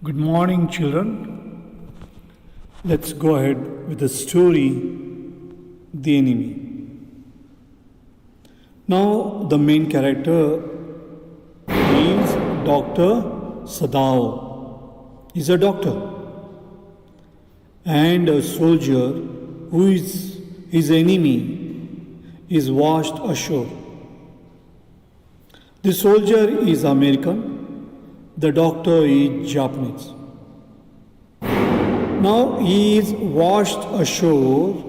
Good morning, children. Let's go ahead with the story, The Enemy. Now, the main character is Dr. Sadao. He's a doctor and a soldier who is his enemy is washed ashore. The soldier is American, the doctor is Japanese. Now he is washed ashore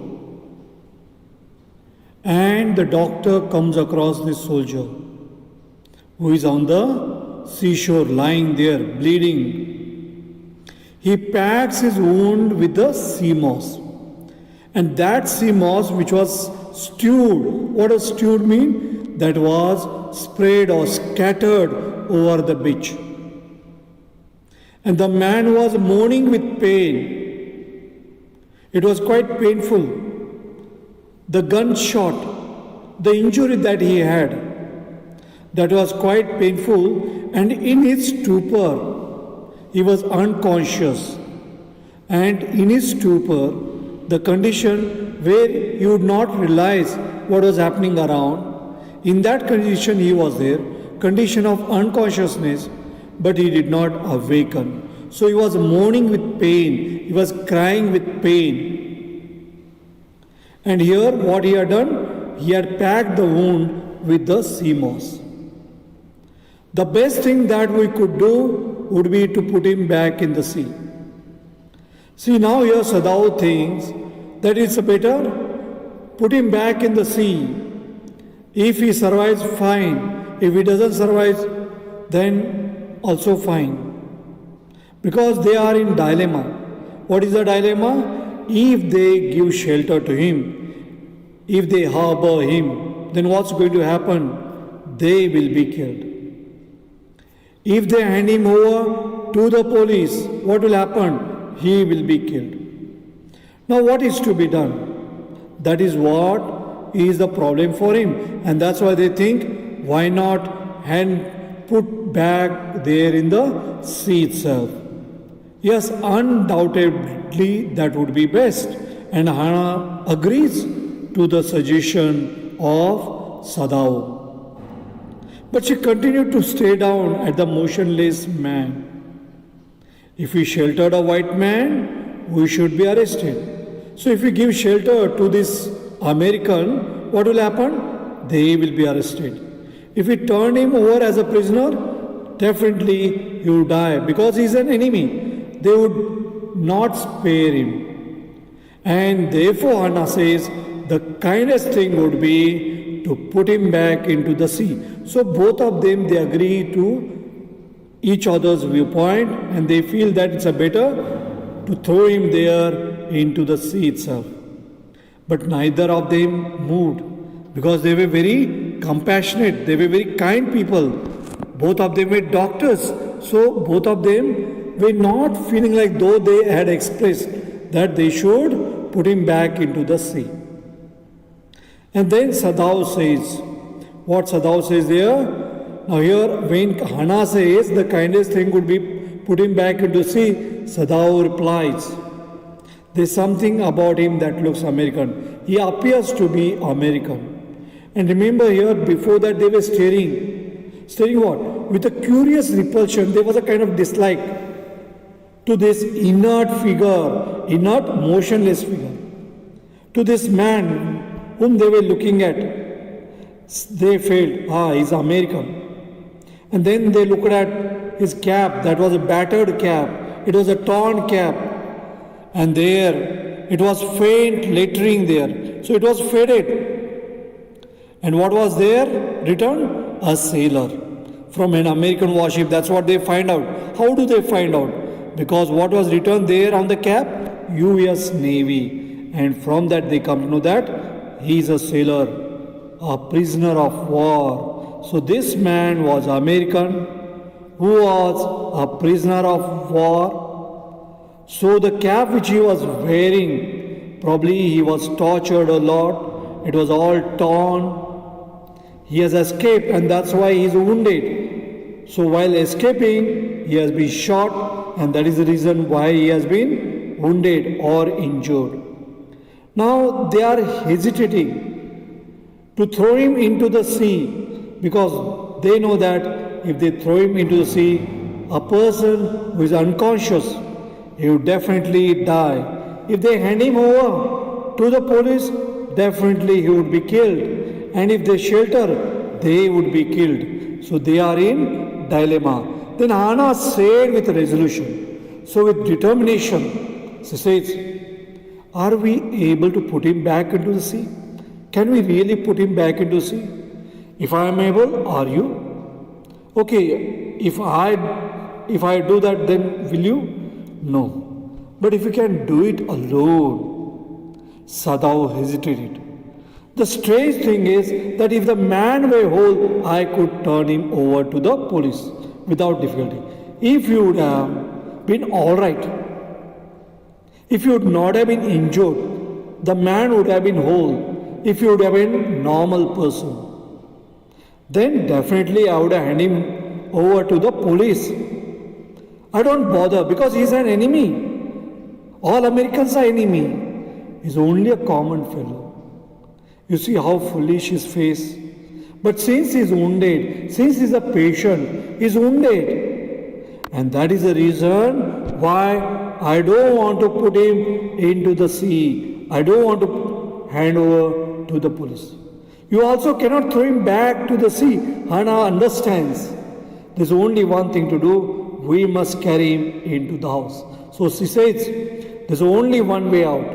and the doctor comes across this soldier who is on the seashore lying there bleeding. He packs his wound with the sea moss, and that sea moss which was stewed, what does stewed mean? That was sprayed or scattered over the beach. And the man was moaning with pain. It was quite painful. The gunshot, the injury that he had, that was quite painful, and in his stupor, he was unconscious. And in his stupor, the condition where he would not realize what was happening around, in that condition he was there, condition of unconsciousness, but he did not awaken. So he was moaning with pain, he was crying with pain. And here what he had done, he had packed the wound with the sea moss. The best thing that we could do would be to put him back in the sea. See, now here Sadao thinks that it's better put him back in the sea. If he survives, fine. If he doesn't survive, then also fine. Because they are in dilemma. What is the dilemma? If they give shelter to him, if they harbor him, then what's going to happen? They will be killed. If they hand him over to the police, what will happen? He will be killed. Now what is to be done? That is what is the problem for him. And that's why they think, why not hand put back there in the sea itself? Yes, undoubtedly that would be best. And Hana agrees to the suggestion of Sadao. But she continued to stay down at the motionless man. If we sheltered a white man, we should be arrested. So if we give shelter to this American, what will happen? They will be arrested. If we turn him over as a prisoner, definitely he will die because he is an enemy. They would not spare him. And therefore Hannah says the kindest thing would be to put him back into the sea. So both of them, they agree to each other's viewpoint and they feel that it's better to throw him there into the sea itself. But neither of them moved because they were very compassionate, they were very kind people. Both of them were doctors. So both of them were not feeling like though they had expressed that they should put him back into the sea. And then Sadao says, what Sadao says there? Now here when Hana says the kindest thing would be put him back into the sea, Sadao replies, there's something about him that looks American. He appears to be American. And remember here, before that they were staring what? With a curious repulsion, there was a kind of dislike to this inert figure, inert, motionless figure. To this man whom they were looking at, they felt, he's American. And then they looked at his cap, that was a battered cap. It was a torn cap. And there, it was faint lettering there. So it was faded. And what was there written? A sailor from an American warship. That's what they find out. How do they find out? Because what was written there on the cap? US Navy. And from that they come to know that he is a sailor, a prisoner of war. So this man was American who was a prisoner of war. So the cap which he was wearing, probably he was tortured a lot. It was all torn. He has escaped and that's why he is wounded. So while escaping, he has been shot and that is the reason why he has been wounded or injured. Now they are hesitating to throw him into the sea because they know that if they throw him into the sea, a person who is unconscious, he would definitely die. If they hand him over to the police, definitely he would be killed. And if they shelter, they would be killed. So they are in dilemma. Then Hannah said with resolution, so with determination, she says, are we able to put him back into the sea? Can we really put him back into the sea? If I am able, are you? Okay, if I do that, then will you? No. But if you can do it alone, Sadao hesitated. The strange thing is that if the man were whole, I could turn him over to the police without difficulty. If you would have been all right, if you would not have been injured, the man would have been whole. If you would have been normal person, then definitely I would have handed him over to the police. I don't bother because he's an enemy. All Americans are enemy. He's only a common fellow. You see how foolish his face. But since he's wounded, since he's a patient, he's wounded. And that is the reason why I don't want to put him into the sea. I don't want to hand over to the police. You also cannot throw him back to the sea. Hannah understands. There's only one thing to do. We must carry him into the house. So she says, there's only one way out.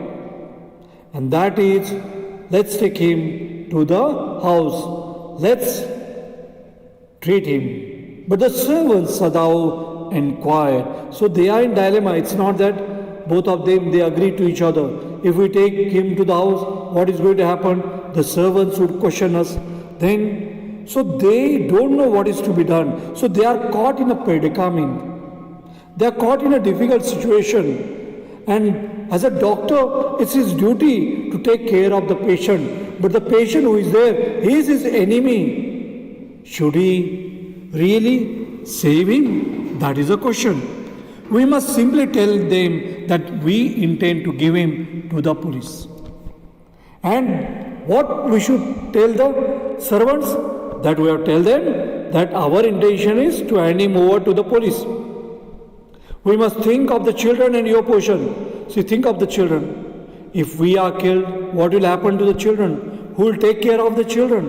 And that is, let's take him to the house. Let's treat him. But the servants, Sadao, inquired. So they are in dilemma. It's not that both of them, they agree to each other. If we take him to the house, what is going to happen? The servants would question us. Then, so they don't know what is to be done. So they are caught in a predicament. They are caught in a difficult situation. And as a doctor, it's his duty to take care of the patient. But the patient who is there, he is his enemy. Should he really save him? That is a question. We must simply tell them that we intend to give him to the police. And what we should tell the servants? That we have tell them that our intention is to hand him over to the police. We must think of the children and your portion. See, think of the children. If we are killed, what will happen to the children? Who will take care of the children?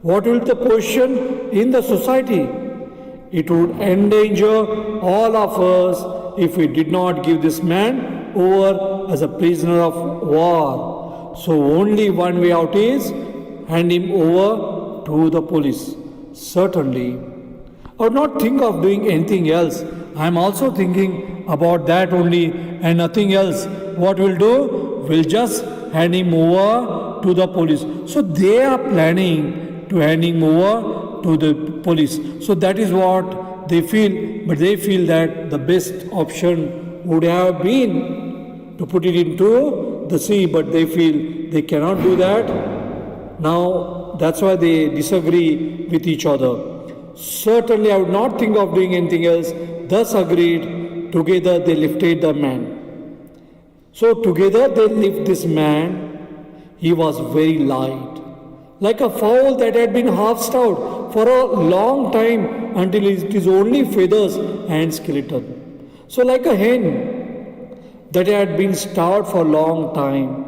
What will the portion in the society? It would endanger all of us if we did not give this man over as a prisoner of war. So only one way out is hand him over to the police. Certainly. I would not think of doing anything else. I am also thinking about that only and nothing else. What we'll do? We'll just hand him over to the police. So they are planning to hand him over to the police. So that is what they feel, but they feel that the best option would have been to put it into the sea, but they feel they cannot do that. Now that's why they disagree with each other. Certainly I would not think of doing anything else. Thus agreed, together they lifted the man. So together they lift this man. He was very light, like a fowl that had been half starved for a long time until it is only feathers and skeleton. So like a hen that had been starved for a long time.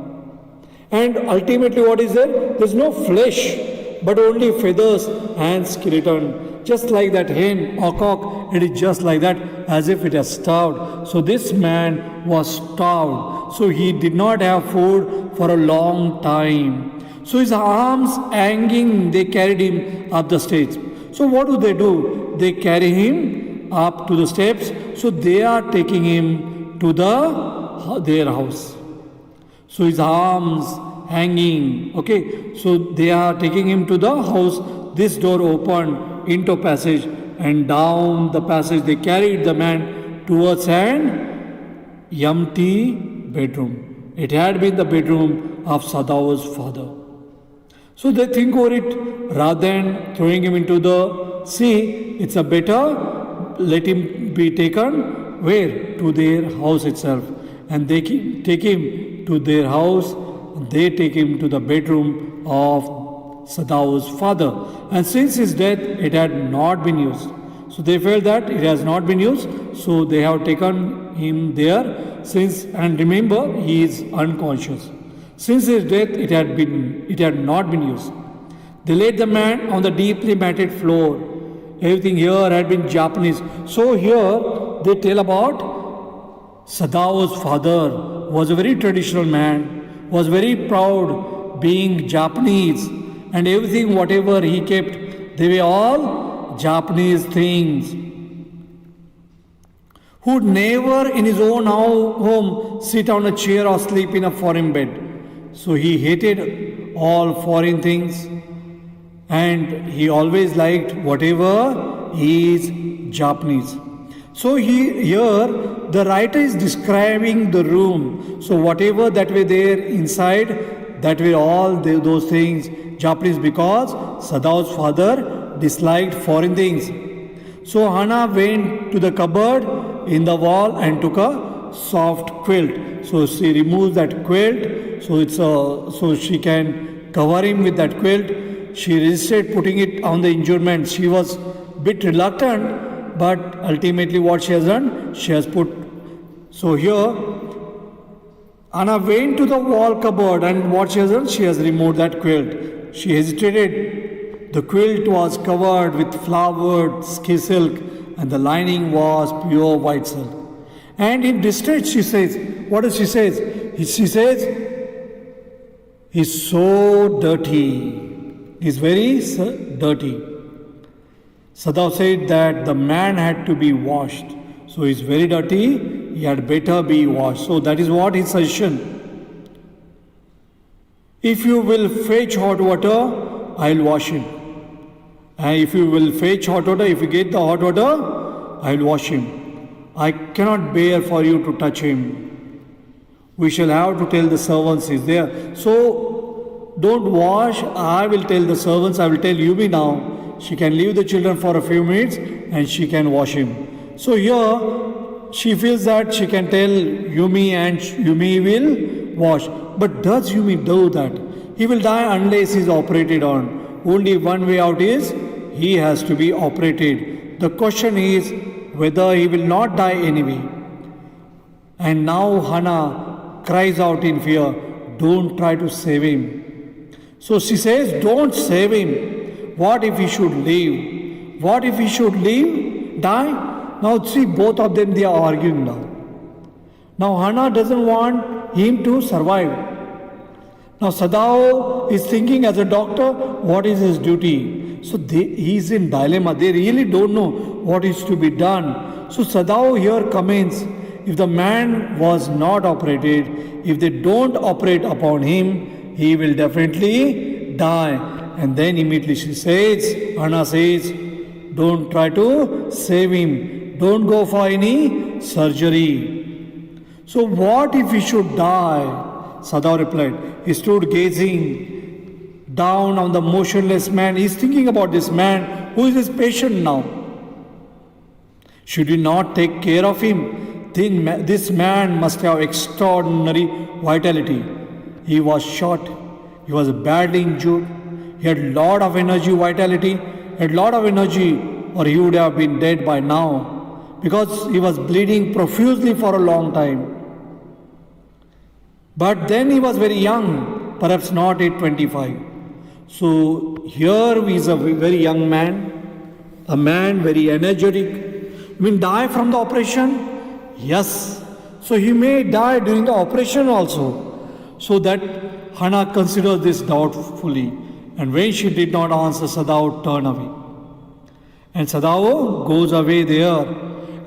And ultimately what is there? There is no flesh, but only feathers and skeleton. Just like that hen or cock, it is just like that, as if it has starved. So this man was starved. So he did not have food for a long time. So his arms hanging, they carried him up the steps. So what do? They carry him up to the steps. So they are taking him to their house. So his arms hanging. Okay. So they are taking him to the house. This door opened into passage, and down the passage they carried the man towards an empty bedroom. It had been the bedroom of Sadao's father. So they think over it, rather than throwing him into the sea, it's a better let him be taken where? To their house itself. And they take him to their house. They take him to the bedroom of Sadao's father. And since his death, it had not been used. So they felt that it has not been used. So they have taken him there. And remember, he is unconscious. Since his death, it had not been used. They laid the man on the deeply matted floor. Everything here had been Japanese. So here they tell about Sadao's father was a very traditional man, was very proud being Japanese, and everything whatever he kept, they were all Japanese things. Who would never in his own home sit on a chair or sleep in a foreign bed. So he hated all foreign things. And he always liked whatever is Japanese. So here the writer is describing the room. So whatever that were there inside, that were all those things Japanese, because Sadao's father disliked foreign things. So Hana went to the cupboard in the wall and took a soft quilt. So she removes that quilt. So she can cover him with that quilt. She resisted putting it on the injured man. She was a bit reluctant, but ultimately what she has done, she has put. So here, Anna went to the wall cupboard, and what she has done, she has removed that quilt. She hesitated. The quilt was covered with flowered silk, and the lining was pure white silk. And in distress, she says, what does she say? She says, he's so dirty. He's very dirty. Sadao said that the man had to be washed. So he's very dirty, he had better be washed. So that is what his suggestion. If you will fetch hot water, I'll wash him. And if you will fetch hot water, if you get the hot water, I'll wash him. I cannot bear for you to touch him. We shall have to tell the servants he's there. So don't wash, I will tell the servants, I will tell Yumi now. She can leave the children for a few minutes and she can wash him. So here she feels that she can tell Yumi and Yumi will wash. But does Yumi do that? He will die unless he is operated on. Only one way out is he has to be operated. The question is whether he will not die anyway. And now Hana cries out in fear, don't try to save him. So she says, don't save him. What if he should live? What if he should live? Die? Now see, both of them, they are arguing now. Now Hana doesn't want him to survive. Now Sadao is thinking as a doctor, what is his duty? So he is in dilemma. They really don't know what is to be done. So Sadao here comments, if the man was not operated, if they don't operate upon him, he will definitely die. And then immediately she says, Hana says, don't try to save him. Don't go for any surgery. So what if he should die? Sadao replied. He stood gazing down on the motionless man. He is thinking about this man. Who is his patient now? Should we not take care of him? Then this man must have extraordinary vitality. He was shot. He was badly injured. He had a lot of energy, vitality, had a lot of energy, or he would have been dead by now, because he was bleeding profusely for a long time. But then he was very young, perhaps not at 25. So here is a very young man, a man very energetic. Will die from the operation? Yes. So he may die during the operation also. So that Hana considered this doubtfully. And when she did not answer, Sadao turned away. And Sadao goes away there.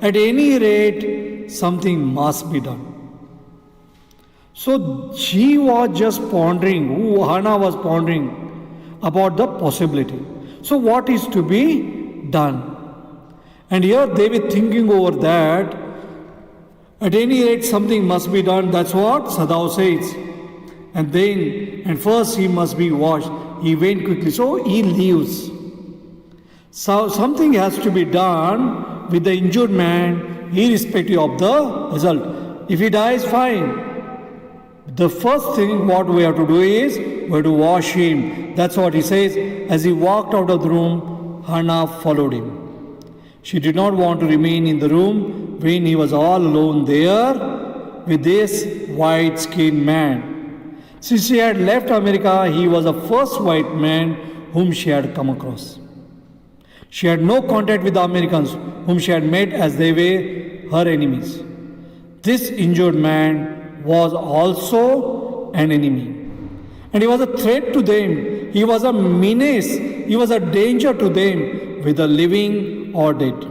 At any rate, something must be done. So she was just pondering, Hana was pondering about the possibility. So what is to be done? And here they were thinking over that. At any rate, something must be done. That's what Sadao says. And first he must be washed. He went quickly. So he leaves. So something has to be done with the injured man irrespective of the result. If he dies, fine. The first thing what we have to do is we have to wash him. That's what he says. As he walked out of the room, Hannah followed him. She did not want to remain in the room when he was all alone there with this white-skinned man. Since she had left America, he was the first white man whom she had come across. She had no contact with the Americans whom she had met as they were her enemies. This injured man was also an enemy. And he was a threat to them. He was a menace. He was a danger to them, whether living or dead.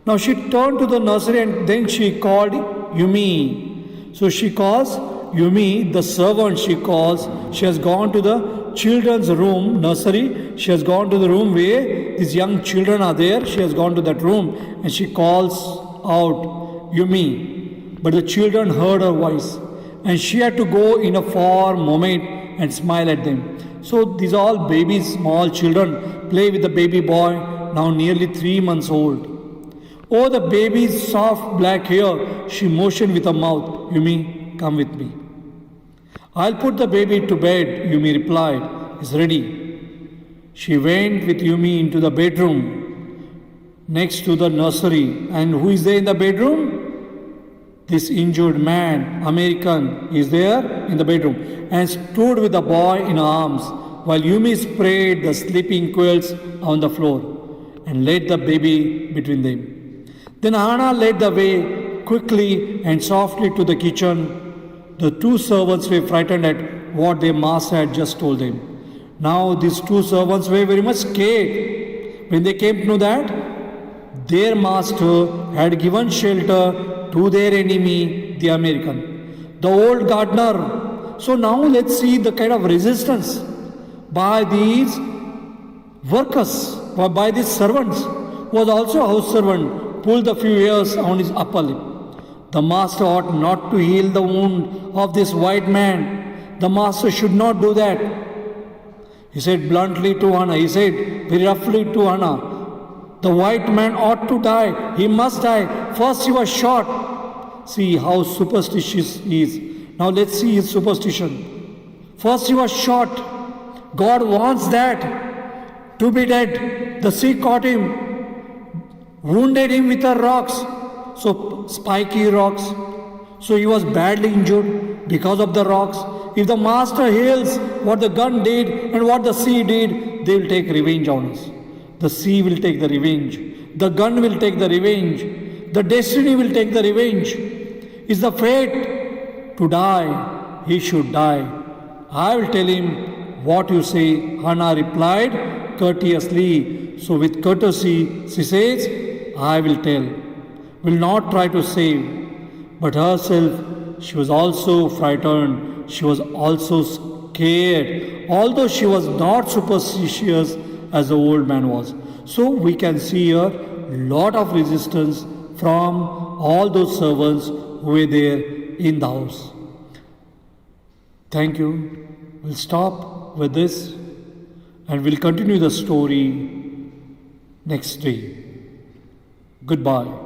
Now she turned to the nursery and then she called Yumi. So she calls Yumi, the servant she has gone to the children's room, nursery. She has gone to the room where these young children are there. She has gone to that room and she calls out Yumi. But the children heard her voice and she had to go in a far moment and smile at them. So these are all babies, small children, play with the baby boy, now nearly 3 months old. Oh, the baby's soft black hair, she motioned with her mouth. Yumi, come with me. I'll put the baby to bed, Yumi replied. It's ready. She went with Yumi into the bedroom next to the nursery. And who is there in the bedroom? This injured man, American, is there in the bedroom and stood with the boy in her arms while Yumi spread the sleeping quilts on the floor and laid the baby between them. Then Hannah led the way quickly and softly to the kitchen. The two servants were frightened at what their master had just told them. Now these two servants were very much scared when they came to know that their master had given shelter to their enemy, the American, the old gardener. So now let's see the kind of resistance by these workers, by these servants, who was also a house servant, pulled a few hairs on his upper lip. The master ought not to heal the wound of this white man. The master should not do that. He said bluntly to Hannah, he said very roughly to Hannah, the white man ought to die. He must die. First he was shot. See how superstitious he is. Now let's see his superstition. First he was shot. God wants that to be dead. The sea caught him, wounded him with the rocks. So spiky rocks. So he was badly injured because of the rocks. If the master heals what the gun did and what the sea did, they will take revenge on us. The sea will take the revenge. The gun will take the revenge. The destiny will take the revenge. Is the fate to die? He should die. I will tell him what you say. Hannah replied courteously. So with courtesy, she says, I will tell. Will not try to save. But herself, she was also frightened. She was also scared. Although she was not superstitious as the old man was. So we can see here lot of resistance from all those servants who were there in the house. Thank you. We'll stop with this and we'll continue the story next day. Goodbye.